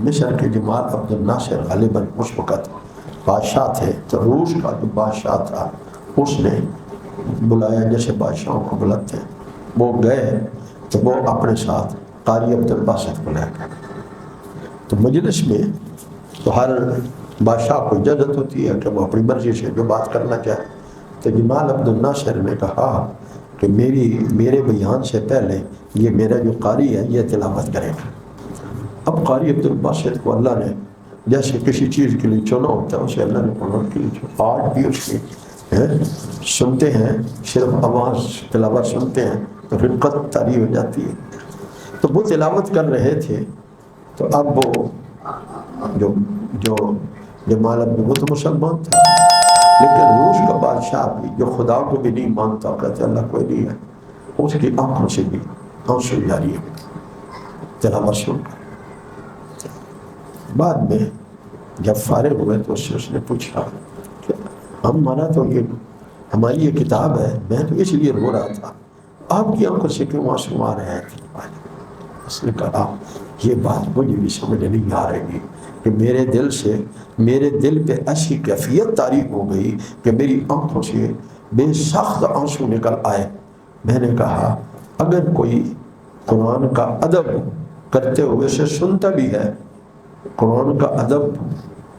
مصر کے جمال عبد الناصر غالباً اس وقت بادشاہ تھے، تو روس کا جو بادشاہ تھا اس نے بلایا، جیسے بادشاہوں کو بلاتے ہیں، وہ گئے تو وہ اپنے ساتھ قاری عبد الباسط بلائے گئے۔ تو مجلس میں تو ہر بادشاہ کو اجازت ہوتی ہے کہ وہ اپنی مرضی سے جو بات کرنا چاہے، تو جمال عبد الناصر نے کہا کہ میرے بیان سے پہلے یہ میرا جو قاری ہے یہ تلاوت کرے گا۔ اب قاری عبد الباسط کو اللہ نے جیسے کسی چیز کے لیے چنا ہوتا ہے، اسے اللہ نے قرآن کے لیے چنا، آج بھی اس کی سنتے ہیں، صرف آواز تلاوت سنتے ہیں تو رقت طاری ہو جاتی ہے۔ تو وہ تلاوت کر رہے تھے، تو اب وہ جو جمال عبد وہ تو مسلمان تھا، لیکن روس کا بادشاہ بھی جو خدا کو بھی نہیں مانتا، کہتے اللہ کوئی نہیں ہے، اس کی آنکھوں سے بھی آنسو جاری ہے تلاوت سن کر۔ بعد میں جب فارغ ہوئے تو اس نے پوچھا کہ ہماری یہ کتاب ہے، میں تو اس لیے رو رہا تھا، آپ کی آنکھوں سے کیوں آنسو آ رہے ہیں؟ اس نے کہا یہ بات مجھے بھی سمجھ نہیں آ رہی کہ میرے دل پہ ایسی کیفیت طاری ہو گئی کہ میری آنکھوں سے بے سخت آنسو نکل آئے۔ میں نے کہا اگر کوئی قرآن کا ادب کرتے ہوئے سے سنتا بھی ہے، قرآن کا ادب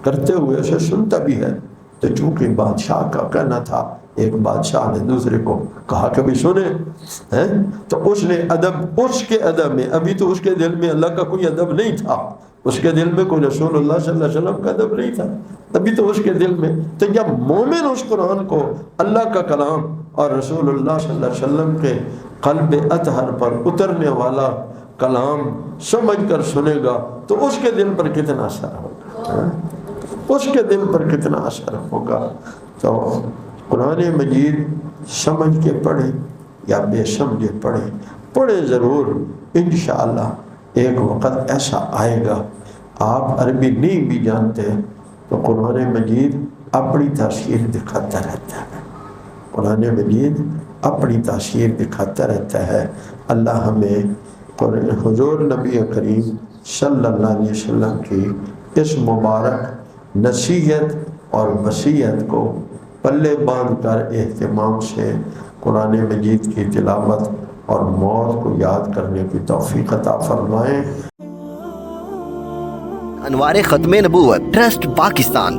کرتے ہوئے سے سنتا بھی ہے، تو چونکہ بادشاہ کا کہنا تھا، ایک بادشاہ نے دوسرے کو کہا کہ بھی سنے، تو اس نے ادب، اس کے ادب میں، ابھی تو اس کے دل میں اللہ کا کوئی ادب نہیں تھا، اس کے دل میں کوئی رسول اللہ صلی اللہ علیہ وسلم کا ادب نہیں تھا، ابھی تو اس کے دل میں، تو جب مومن اس قرآن کو اللہ کا کلام اور رسول اللہ صلی اللہ علیہ وسلم کے قلب اطہر پر اترنے والا کلام سمجھ کر سنے گا تو اس کے دل پر کتنا اثر ہوگا، اس کے دل پر کتنا اثر ہوگا۔ تو قرآن مجید سمجھ کے پڑھیں یا بے سمجھے پڑھیں ضرور، انشاءاللہ ایک وقت ایسا آئے گا آپ عربی نہیں بھی جانتے تو قرآن مجید اپنی تاثیر دکھاتا رہتا ہے، قرآن مجید اپنی تاثیر دکھاتا رہتا ہے۔ اللہ ہمیں حضور نبی کریم صلی اللہ علیہ وسلم کی اس مبارک نصیحت اور وصیت کو پلے باندھ کر اہتمام سے قرآن مجید کی تلاوت اور موت کو یاد کرنے کی توفیق عطا فرمائیں۔ انوار ختم نبوت ٹرسٹ پاکستان